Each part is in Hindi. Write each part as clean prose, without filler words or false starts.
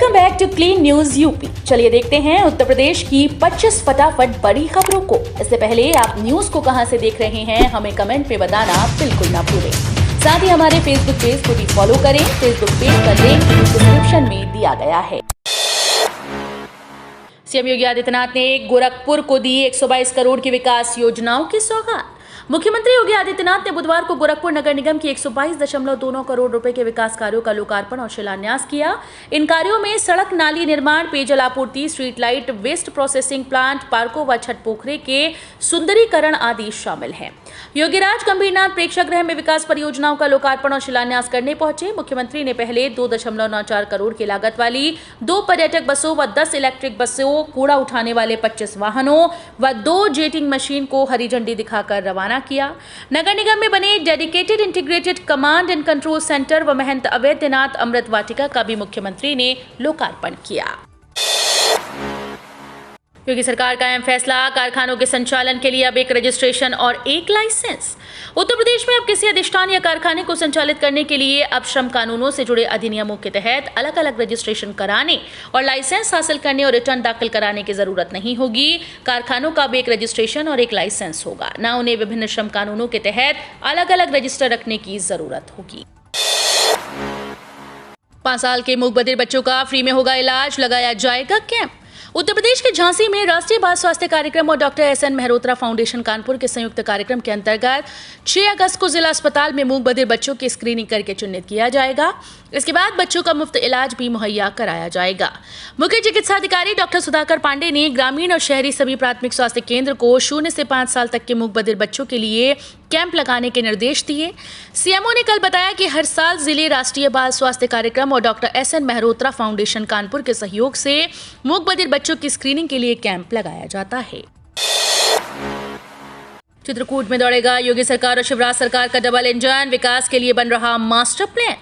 Welcome back to clean news UP. चलिए देखते हैं उत्तर प्रदेश की 25 फटाफट बड़ी खबरों को। इससे पहले आप न्यूज को कहां से देख रहे हैं हमें कमेंट में बताना बिल्कुल ना भूलें। साथ ही हमारे फेसबुक पेज को भी फॉलो करें। फेसबुक पेज का लिंक डिस्क्रिप्शन में दिया गया है। सीएम योगी आदित्यनाथ ने गोरखपुर को दी 122 करोड़ की विकास योजनाओं की सौगात। मुख्यमंत्री योगी आदित्यनाथ ने बुधवार को गोरखपुर नगर निगम की 122.2 करोड़ रुपए के विकास कार्यों का लोकार्पण और शिलान्यास किया। इन कार्यों में सड़क नाली निर्माण, पेयजल आपूर्ति, street light, waste processing plant, पार्कों व छठ पोखरे के सुंदरीकरण आदि शामिल हैं। योगीराज गंभीरनाथ प्रेक्षागृह में विकास परियोजनाओं का लोकार्पण और शिलान्यास करने पहुंचे। मुख्यमंत्री ने पहले 2.94 करोड़ की लागत वाली 2 पर्यटक बसों व 10 इलेक्ट्रिक बसों, कूड़ा उठाने वाले 25 वाहनों व 2 जेटिंग मशीन को हरी झंडी दिखाकर रवाना किया। नगर निगम में बने dedicated integrated command and control centre व महंत अवैधनाथ अमृत वाटिका का भी मुख्यमंत्री ने लोकार्पण किया। योगी सरकार का अहम फैसला, कारखानों के संचालन के लिए अब एक रजिस्ट्रेशन और एक लाइसेंस। उत्तर प्रदेश में अब किसी अधिष्ठान या कारखाने को संचालित करने के लिए अब श्रम कानूनों से जुड़े अधिनियमों के तहत अलग अलग रजिस्ट्रेशन कराने और लाइसेंस हासिल करने और रिटर्न दाखिल कराने की जरूरत नहीं होगी। कारखानों का अब एक रजिस्ट्रेशन और एक लाइसेंस होगा, न उन्हें विभिन्न श्रम कानूनों के तहत अलग अलग रजिस्टर रखने की जरूरत होगी। 5 साल के मूक बधिर बच्चों का फ्री में होगा इलाज, लगाया जाएगा कैंप। उत्तर प्रदेश के झांसी में राष्ट्रीय बाल स्वास्थ्य कार्यक्रम और doctor S N Mehrotra Foundation Kanpur के संयुक्त कार्यक्रम के अंतर्गत 6 अगस्त को जिला अस्पताल में मूक बधिर बच्चों की स्क्रीनिंग करके चिन्हित किया जाएगा। इसके बाद बच्चों का मुफ्त इलाज भी मुहैया कराया जाएगा। मुख्य चिकित्सा अधिकारी डॉक्टर सुधाकर पांडे ने ग्रामीण और शहरी सभी प्राथमिक स्वास्थ्य केंद्र को 0 से 5 साल तक के मूक बधिर बच्चों के लिए कैंप लगाने के निर्देश दिए। सीएमओ ने कल बताया कि हर साल जिले राष्ट्रीय बाल स्वास्थ्य कार्यक्रम और doctor S N Mehrotra Foundation Kanpur के सहयोग से मूक बधिर बच्चों की स्क्रीनिंग के लिए कैंप लगाया जाता है। चित्रकूट में दौड़ेगा योगी सरकार और शिवराज सरकार का डबल इंजन, विकास के लिए बन रहा मास्टर प्लान।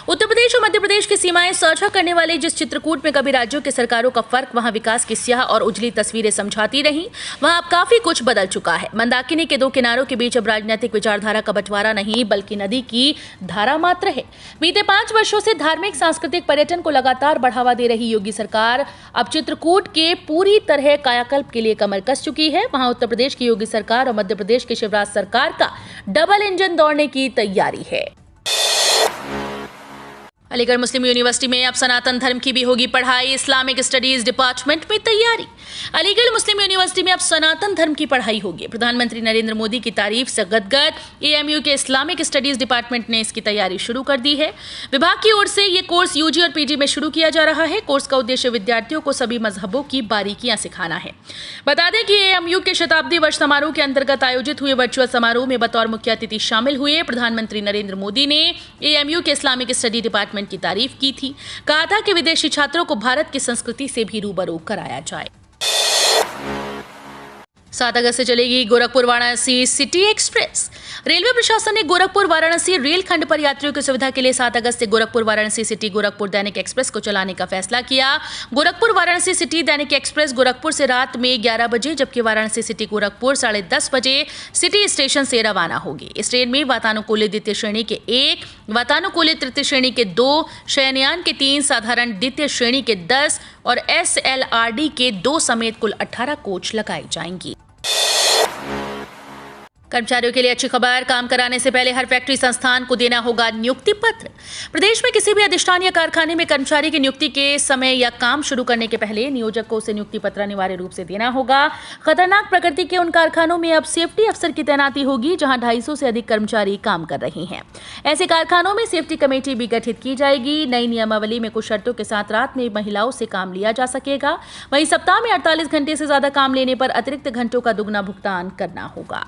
उत्तर प्रदेश और मध्य प्रदेश की सीमाएं साझा करने वाले जिस चित्रकूट में कभी राज्यों की सरकारों का फर्क वहां विकास की स्याह और उजली तस्वीरें समझाती रहीं, वहां अब काफी कुछ बदल चुका है। मंदाकिनी के 2 किनारों के बीच अब राजनीतिक विचारधारा का बंटवारा नहीं बल्कि नदी की धारा मात्र है। बीते 5 वर्षों से धार्मिक सांस्कृतिक पर्यटन को लगातार बढ़ावा दे रही योगी सरकार अब चित्रकूट के पूरी तरह कायाकल्प के लिए कमर कस चुकी है। वहां उत्तर प्रदेश की योगी सरकार और मध्य प्रदेश की शिवराज सरकार का डबल इंजन दौड़ने की तैयारी है। अलीगढ़ मुस्लिम यूनिवर्सिटी में अब सनातन धर्म की भी होगी पढ़ाई, इस्लामिक स्टडीज डिपार्टमेंट में तैयारी। अलीगढ़ मुस्लिम यूनिवर्सिटी में अब सनातन धर्म की पढ़ाई होगी। प्रधानमंत्री नरेंद्र मोदी की तारीफ से गदगद एएमयू के इस्लामिक स्टडीज डिपार्टमेंट ने इसकी तैयारी शुरू कर दी है। विभाग की ओर से ये कोर्स यूजी और पीजी में शुरू किया जा रहा है। कोर्स का उद्देश्य विद्यार्थियों को सभी मजहबों की बारीकियां सिखाना है। बता दें कि एएमयू के शताब्दी वर्ष समारोह के अंतर्गत आयोजित हुए वर्चुअल समारोह में बतौर मुख्य अतिथि शामिल हुए। प्रधानमंत्री नरेंद्र मोदी ने एएमयू के इस्लामिक स्टडी डिपार्टमेंट की तारीफ की थी। कहा था कि विदेशी छात्रों को भारत की संस्कृति से भी रूबरू कराया जाए। 7 अगस्त से चलेगी Gorakhpur Varanasi city express. Railway प्रशासन ने गोरखपुर वाराणसी रेलखंड पर यात्रियों की सुविधा के लिए 7 अगस्त से गोरखपुर वाराणसी सिटी गोरखपुर दैनिक एक्सप्रेस को चलाने का फैसला किया। गोरखपुर वाराणसी सिटी दैनिक एक्सप्रेस गोरखपुर से रात में 11 बजे जबकि वाराणसी सिटी गोरखपुर 10:30 बजे सिटी स्टेशन से रवाना होगी। इस ट्रेन में वातानुकूलित द्वितीय श्रेणी के 1, वातानुकूलित तृतीय श्रेणी के 2, शयनयान के 3, साधारण द्वितीय श्रेणी के 10 और एसएलआरडी के 2 समेत कुल 18 कोच लगाई जाएंगी। कर्मचारियों के लिए अच्छी खबर, काम कराने से पहले हर फैक्ट्री संस्थान को देना होगा नियुक्ति पत्र। प्रदेश में किसी भी अधिष्ठान या कारखाने में कर्मचारी की नियुक्ति के समय या काम शुरू करने के पहले नियोजक को उसे नियुक्ति पत्र अनिवार्य रूप से देना होगा। खतरनाक प्रकृति के उन कारखानों में अब सेफ्टी अफसर की तैनाती होगी जहां 250 से अधिक कर्मचारी काम कर रहे हैं। ऐसे कारखानों में सेफ्टी कमेटी भी गठित की जाएगी। नई नियमावली में कुछ शर्तों के साथ रात में महिलाओं से काम लिया जा सकेगा। वहीं सप्ताह में 48 घंटे से ज्यादा काम लेने पर अतिरिक्त घंटों का दुगना भुगतान करना होगा।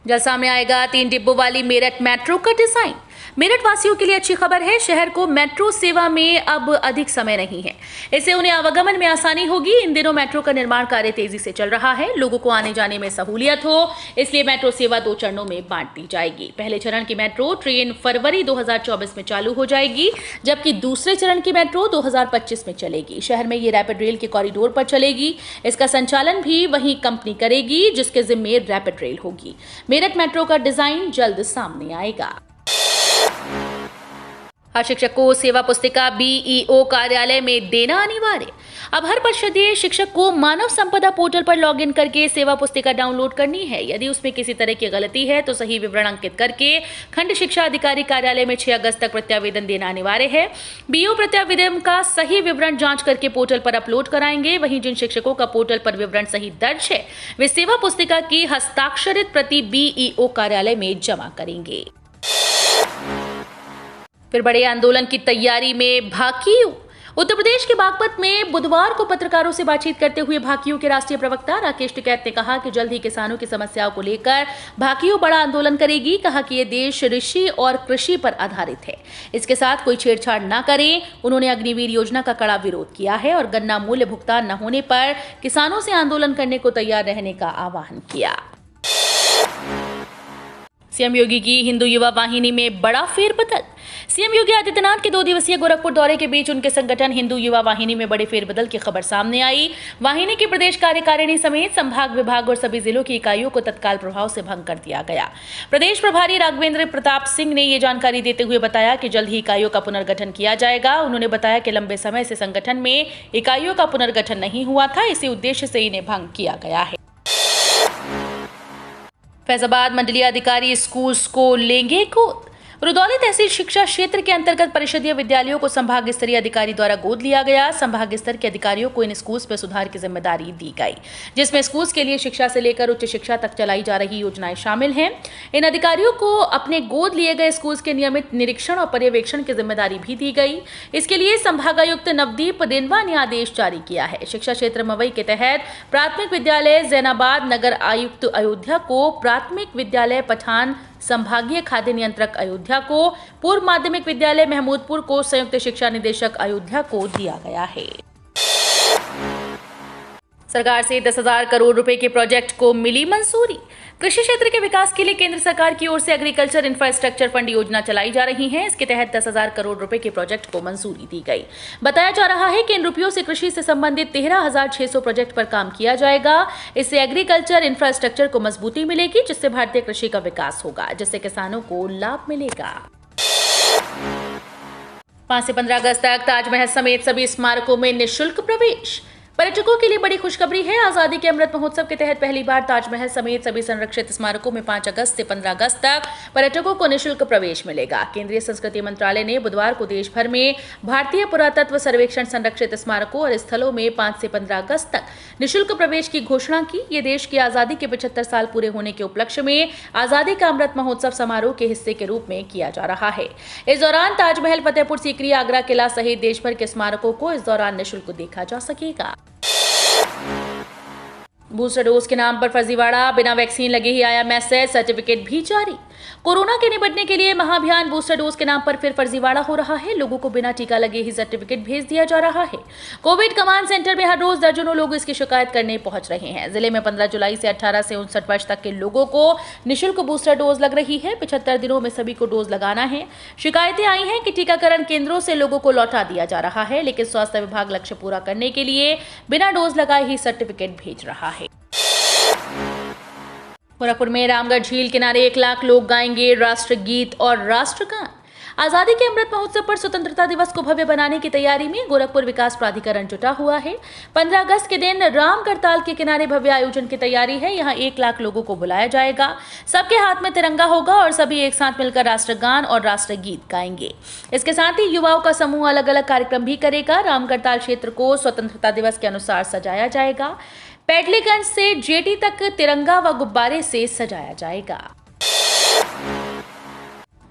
जल्द सामने आएगा 3 डिब्बों वाली मेरठ मेट्रो का डिजाइन। मेरठ वासियों के लिए अच्छी खबर है, शहर को मेट्रो सेवा में अब अधिक समय नहीं है। इससे उन्हें आवागमन में आसानी होगी। इन दिनों मेट्रो का निर्माण कार्य तेजी से चल रहा है। लोगों को आने जाने में सहूलियत हो, इसलिए मेट्रो सेवा 2 चरणों में बांट दी जाएगी। पहले चरण की मेट्रो ट्रेन फरवरी 2024 में चालू हो जाएगी, जबकि दूसरे चरण की मेट्रो 2025 में चलेगी। शहर में ये रैपिड रेल के कॉरिडोर पर चलेगी। इसका संचालन भी वही कंपनी करेगी जिसके जिम्मे रैपिड रेल होगी। मेरठ मेट्रो का डिजाइन जल्द सामने आएगा। हर शिक्षक को सेवा पुस्तिका बीईओ कार्यालय में देना अनिवार्य। अब हर परिषदीय शिक्षक को मानव संपदा पोर्टल पर लॉगिन करके सेवा पुस्तिका डाउनलोड करनी है। यदि उसमें किसी तरह की गलती है तो सही विवरण अंकित करके खंड शिक्षा अधिकारी कार्यालय में 6 अगस्त तक प्रत्यावेदन देना अनिवार्य है। बीईओ प्रत्यावेदन का सही विवरण जांच करके पोर्टल पर अपलोड कराएंगे। वहीं जिन शिक्षकों का पोर्टल पर विवरण सही दर्ज है वे सेवा पुस्तिका की हस्ताक्षरित प्रति बीईओ कार्यालय में जमा करेंगे। फिर बड़े आंदोलन की तैयारी में भाकियू। उत्तर प्रदेश के बागपत में बुधवार को पत्रकारों से बातचीत करते हुए भाकियू के राष्ट्रीय प्रवक्ता राकेश टिकैत ने कहा कि जल्द ही किसानों की समस्याओं को लेकर भाकियू बड़ा आंदोलन करेगी। कहा कि ये देश ऋषि और कृषि पर आधारित है, इसके साथ कोई छेड़छाड़ न करें। उन्होंने अग्निवीर योजना का कड़ा विरोध किया है और गन्ना मूल्य भुगतान न होने पर किसानों से आंदोलन करने को तैयार रहने का आह्वान किया। सीएम योगी की हिंदू युवा वाहिनी में बड़ा फेरबदल। सीएम योगी आदित्यनाथ के 2 दिवसीय गोरखपुर दौरे के बीच उनके संगठन हिंदू युवा वाहिनी में बड़े फेरबदल की खबर सामने आई। वाहिनी की प्रदेश कार्यकारिणी समेत संभाग, विभाग और सभी जिलों की इकाइयों को तत्काल प्रभाव से भंग कर दिया गया। प्रदेश प्रभारी राघवेंद्र प्रताप सिंह ने ये जानकारी देते हुए बताया कि जल्द ही इकाइयों का पुनर्गठन किया जाएगा। उन्होंने बताया कि लंबे समय से संगठन में इकाइयों का पुनर्गठन नहीं हुआ था, इसी उद्देश्य से इन्हें भंग किया गया है। फैजाबाद मंडलीय अधिकारी स्कूल्स को लेंगे गोद। रुदौली तहसील शिक्षा क्षेत्र के अंतर्गत परिषदीय विद्यालयों को संभाग स्तरीय अधिकारी द्वारा गोद लिया गया। संभाग स्तर के अधिकारियों को इन स्कूल्स पर सुधार की जिम्मेदारी दी गई, जिसमें स्कूल्स के लिए शिक्षा से लेकर उच्च शिक्षा तक चलाई जा रही योजनाएं शामिल हैं। इन अधिकारियों को अपने गोद लिए गए स्कूल्स के नियमित निरीक्षण और पर्यवेक्षण की जिम्मेदारी भी दी गई। इसके लिए संभागायुक्त नवदीप रिनवा ने आदेश जारी किया है। शिक्षा क्षेत्र मवई के तहत प्राथमिक विद्यालय जैनाबाद, नगर आयुक्त अयोध्या को, प्राथमिक विद्यालय पठान, संभागीय खाद्य नियंत्रक अयोध्या को, पूर्व माध्यमिक विद्यालय महमूदपुर को संयुक्त शिक्षा निदेशक अयोध्या को दिया गया है। सरकार से 10,000 करोड़ रुपए के प्रोजेक्ट को मिली मंजूरी। कृषि क्षेत्र के विकास के लिए केंद्र सरकार की ओर से एग्रीकल्चर इंफ्रास्ट्रक्चर फंड योजना चलाई जा रही है। इसके तहत 10,000 करोड़ रुपए के प्रोजेक्ट को मंजूरी दी गई। बताया जा रहा है कि इन रुपयों से कृषि से संबंधित 13,600 प्रोजेक्ट पर काम किया जाएगा। इससे एग्रीकल्चर इंफ्रास्ट्रक्चर को मजबूती मिलेगी, जिससे भारतीय कृषि का विकास होगा, जिससे किसानों को लाभ मिलेगा। 5 से 15 अगस्त तक ताजमहल समेत सभी स्मारकों में निःशुल्क प्रवेश। पर्यटकों के लिए बड़ी खुशखबरी है। आजादी के अमृत महोत्सव के तहत पहली बार ताजमहल समेत सभी संरक्षित स्मारकों में 5 अगस्त से 15 अगस्त तक पर्यटकों को निःशुल्क प्रवेश मिलेगा। केंद्रीय संस्कृति मंत्रालय ने बुधवार को देश भर में भारतीय पुरातत्व सर्वेक्षण संरक्षित स्मारकों और स्थलों में 5 से 15 अगस्त तक निःशुल्क प्रवेश की घोषणा की। ये देश की आजादी के 75 साल पूरे होने के उपलक्ष्य में आजादी का अमृत महोत्सव समारोह के हिस्से के रूप में किया जा रहा है। इस दौरान ताजमहल, फतेहपुर सीकरी, आगरा किला सहित देश भर के स्मारकों को इस दौरान निःशुल्क देखा जा सकेगा। बूस्टर डोज के नाम पर फर्जीवाड़ा, बिना वैक्सीन लगे ही आया मैसेज, सर्टिफिकेट भी जारी। कोरोना के निपटने के लिए महाअभियान बूस्टर डोज के नाम पर फिर फर्जीवाड़ा हो रहा है। लोगों को बिना टीका लगे ही सर्टिफिकेट भेज दिया जा रहा है। कोविड कमांड सेंटर में हर रोज दर्जनों लोग इसकी शिकायत करने पहुंच रहे हैं। जिले में 15 जुलाई से 18 से 59 वर्ष तक के लोगों को निःशुल्क बूस्टर डोज लग रही है। 75 दिनों में सभी को डोज लगाना है। शिकायतें आई हैं कि टीकाकरण केंद्रों से लोगों को लौटा दिया जा रहा है, लेकिन स्वास्थ्य विभाग लक्ष्य पूरा करने के लिए बिना डोज लगाए ही सर्टिफिकेट भेज रहा है। गोरखपुर में रामगढ़ झील किनारे 1 लाख लोग गाएंगे राष्ट्रगीत और राष्ट्रगान। आजादी के अमृत महोत्सव पर स्वतंत्रता दिवस को भव्य बनाने की तैयारी में गोरखपुर विकास प्राधिकरण जुटा हुआ है। 15 अगस्त के दिन रामगढ़ ताल के किनारे भव्य आयोजन की तैयारी है। यहां 1 लाख लोगों को बुलाया जाएगा। सबके हाथ में तिरंगा होगा और सभी एक साथ मिलकर राष्ट्रगान और राष्ट्रगीत गाएंगे। इसके साथ ही युवाओं का समूह अलग अलग कार्यक्रम भी करेगा। रामगढ़ ताल क्षेत्र को स्वतंत्रता दिवस के अनुसार सजाया जाएगा। पैडलीगंज से जेटी तक तिरंगा व गुब्बारे से सजाया जाएगा।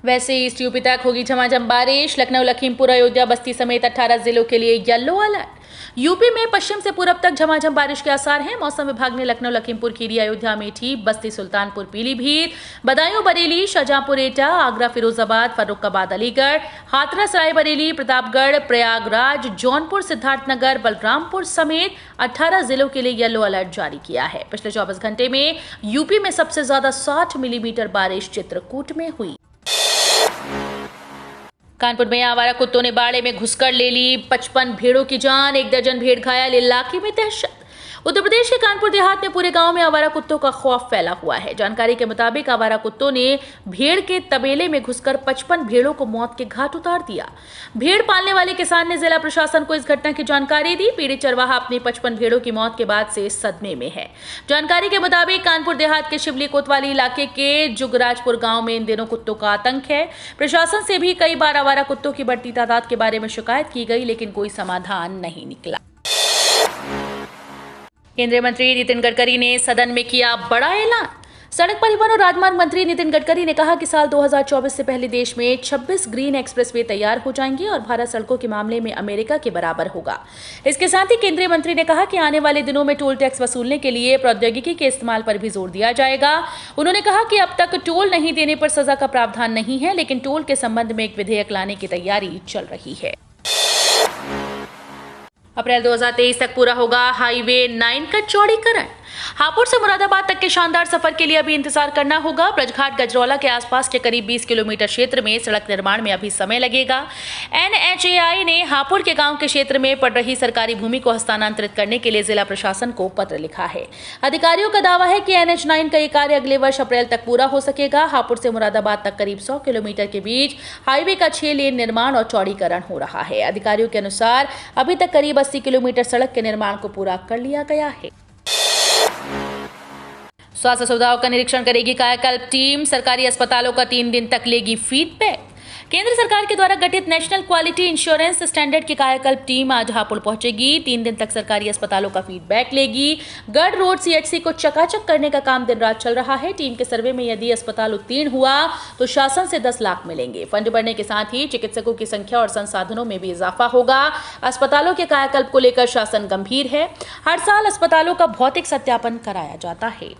वैसे ईस्ट यूपी तक होगी झमाझम बारिश। लखनऊ, लखीमपुर, अयोध्या, बस्ती समेत 18 जिलों के लिए येलो अलर्ट। यूपी में पश्चिम से पूरब तक झमाझम बारिश के आसार हैं। मौसम विभाग ने लखनऊ, लखीमपुर खीरी, अयोध्या, अमेठी, बस्ती, सुल्तानपुर, पीलीभीत, बदायूं, बरेली, शाहजहांपुर, एटा, आगरा, फिरोजाबाद, फर्रुखाबाद, अलीगढ़, हाथरस, रायबरेली, प्रतापगढ़, प्रयागराज, जौनपुर, सिद्धार्थनगर, बलरामपुर समेत 18 जिलों के लिए येलो अलर्ट जारी किया है। पिछले 24 घंटे में यूपी में सबसे ज्यादा 60 मिलीमीटर बारिश चित्रकूट में हुई। कानपुर में आवारा कुत्तों ने बाड़े में घुसकर ले ली 55 भेड़ों की जान। 1 दर्जन भेड़ घायल, इलाके में दहशत। उत्तर प्रदेश के कानपुर देहात में पूरे गांव में आवारा कुत्तों का खौफ फैला हुआ है। जानकारी के मुताबिक आवारा कुत्तों ने भेड़ के तबेले में घुसकर 55 भेड़ों को मौत के घाट उतार दिया। भेड़ पालने वाले किसान ने जिला प्रशासन को इस घटना की जानकारी दी। पीड़ित चरवाहा अपनी 55 भेड़ों की मौत के बाद से सदमे में है। जानकारी के मुताबिक कानपुर देहात के शिवली कोतवाली इलाके के जुगराजपुर गांव में इन दिनों कुत्तों का आतंक है। प्रशासन से भी कई बार आवारा कुत्तों की बढ़ती तादाद के बारे में शिकायत की गई, लेकिन कोई समाधान नहीं निकला। केंद्रीय मंत्री नितिन गडकरी ने सदन में किया बड़ा ऐलान। सड़क परिवहन और राजमार्ग मंत्री नितिन गडकरी ने कहा कि साल 2024 से पहले देश में 26 ग्रीन एक्सप्रेसवे तैयार हो जाएंगे और भारत सड़कों के मामले में अमेरिका के बराबर होगा। इसके साथ ही केंद्रीय मंत्री ने कहा कि आने वाले दिनों में टोल टैक्स वसूलने के लिए प्रौद्योगिकी के इस्तेमाल पर भी जोर दिया जाएगा। उन्होंने कहा कि अब तक टोल नहीं देने पर सजा का प्रावधान नहीं है, लेकिन टोल के संबंध में एक विधेयक लाने की तैयारी चल रही है। अप्रैल 2023 तक पूरा होगा हाईवे 9 का चौड़ीकरण। हापुड़ से मुरादाबाद तक के शानदार सफर के लिए अभी इंतजार करना होगा। ब्रजघाट गजरौला के आसपास के करीब 20 किलोमीटर क्षेत्र में सड़क निर्माण में अभी समय लगेगा। NHAI ने हापुड़ के गांव के क्षेत्र में पड़ रही सरकारी भूमि को हस्तांतरित करने के लिए जिला प्रशासन को पत्र लिखा है। अधिकारियों का दावा है कि NH9 का ये कार्य अगले वर्ष अप्रैल तक पूरा हो सकेगा। हापुड़ से मुरादाबाद तक करीब 100 किलोमीटर के बीच हाईवे का 6 लेन निर्माण और चौड़ीकरण हो रहा है। अधिकारियों के अनुसार अभी तक करीब 80 किलोमीटर सड़क के निर्माण को पूरा कर लिया गया है। स्वास्थ्य सुविधाओं का निरीक्षण करेगी कायाकल्प टीम। सरकारी अस्पतालों का 3 दिन तक लेगी फीडबैक। केंद्र सरकार के द्वारा गठित नेशनल क्वालिटी इंश्योरेंस स्टैंडर्ड की कायाकल्प टीम आज हापुड़ पहुंचेगी। 3 दिन तक सरकारी अस्पतालों का फीडबैक लेगी। गढ़ रोड CHC को चकाचक करने का काम दिन रात चल रहा है। टीम के सर्वे में यदि अस्पताल उत्तीर्ण हुआ तो शासन से 10 लाख मिलेंगे। फंड बढ़ने के साथ ही चिकित्सकों की संख्या और संसाधनों में भी इजाफा होगा। अस्पतालों के कायाकल्प को लेकर शासन गंभीर है। हर साल अस्पतालों का भौतिक सत्यापन कराया जाता है।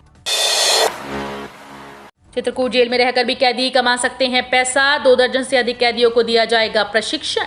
चित्रकूट जेल में रहकर भी कैदी कमा सकते हैं पैसा। 2 दर्जन से अधिक कैदियों को दिया जाएगा प्रशिक्षण।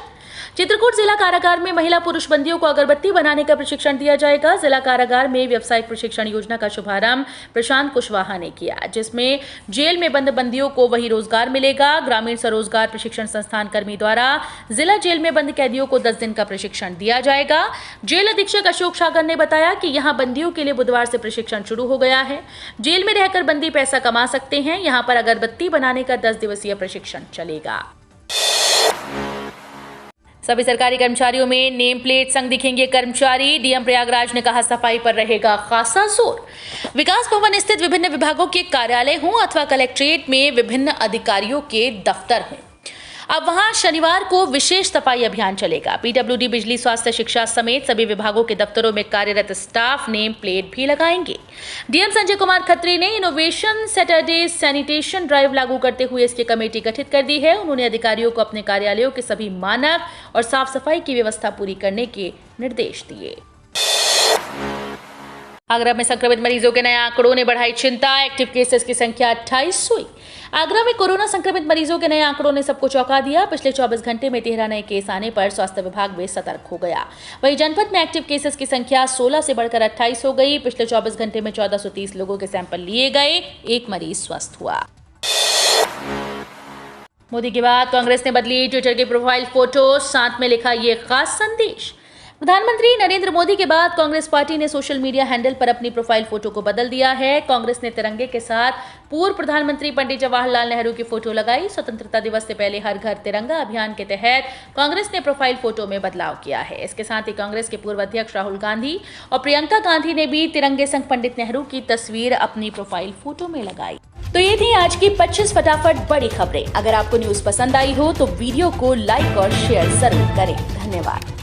चित्रकूट जिला कारागार में महिला पुरुष बंदियों को अगरबत्ती बनाने का प्रशिक्षण दिया जाएगा। जिला कारागार में व्यावसायिक प्रशिक्षण योजना का शुभारंभ प्रशांत कुशवाहा ने किया, जिसमें जेल में बंद बंदियों को वही रोजगार मिलेगा। ग्रामीण स्वरोजगार प्रशिक्षण संस्थान कर्मी द्वारा जिला जेल में बंद कैदियों को 10 दिन का प्रशिक्षण दिया जाएगा। जेल अधीक्षक अशोक सागर ने बताया कि यहाँ बंदियों के लिए बुधवार से प्रशिक्षण शुरू हो गया है। जेल में रहकर बंदी पैसा कमा सकते हैं। यहाँ पर अगरबत्ती बनाने का 10 दिवसीय प्रशिक्षण चलेगा। सभी सरकारी कर्मचारियों में नेम प्लेट संग दिखेंगे कर्मचारी। डीएम प्रयागराज ने कहा सफाई पर रहेगा खासा जोर। विकास भवन स्थित विभिन्न विभागों के कार्यालय हों अथवा कलेक्ट्रेट में विभिन्न अधिकारियों के दफ्तर हों, अब वहां शनिवार को विशेष सफाई अभियान चलेगा। PWD, बिजली, स्वास्थ्य, शिक्षा समेत सभी विभागों के दफ्तरों में कार्यरत स्टाफ नेम प्लेट भी लगाएंगे। डीएम संजय कुमार खत्री ने इनोवेशन सैटरडे सैनिटेशन ड्राइव लागू करते हुए इसकी कमेटी गठित कर दी है। उन्होंने अधिकारियों को अपने कार्यालयों के सभी मानक और साफ सफाई की व्यवस्था पूरी करने के निर्देश दिए। आगरा में संक्रमित मरीजों के नए आंकड़ों ने बढ़ाई चिंता। एक्टिव केसेस की संख्या 28 हुई। आगरा में कोरोना संक्रमित मरीजों के नए आंकड़ों ने सबको चौंका दिया। पिछले 24 घंटे में 13 नए केस आने पर स्वास्थ्य विभाग भी सतर्क हो गया। वहीं जनपद में एक्टिव केसेस की संख्या 16 से बढ़कर 28 हो गई। पिछले 24 घंटे में 1430 लोगों के सैंपल लिए गए, एक मरीज स्वस्थ हुआ। मोदी के बाद कांग्रेस ने बदली ट्विटर की प्रोफाइल फोटो, साथ में लिखा ये खास संदेश। प्रधानमंत्री नरेंद्र मोदी के बाद कांग्रेस पार्टी ने सोशल मीडिया हैंडल पर अपनी प्रोफाइल फोटो को बदल दिया है। कांग्रेस ने तिरंगे के साथ पूर्व प्रधानमंत्री पंडित जवाहरलाल नेहरू की फोटो लगाई। स्वतंत्रता दिवस से पहले हर घर तिरंगा अभियान के तहत कांग्रेस ने प्रोफाइल फोटो में बदलाव किया है। इसके साथ ही कांग्रेस के पूर्व अध्यक्ष राहुल गांधी और प्रियंका गांधी ने भी तिरंगे संग पंडित नेहरू की तस्वीर अपनी प्रोफाइल फोटो में लगाई। तो ये थी आज की 25 फटाफट बड़ी खबरें। अगर आपको न्यूज पसंद आई हो तो वीडियो को लाइक और शेयर जरूर करें। धन्यवाद।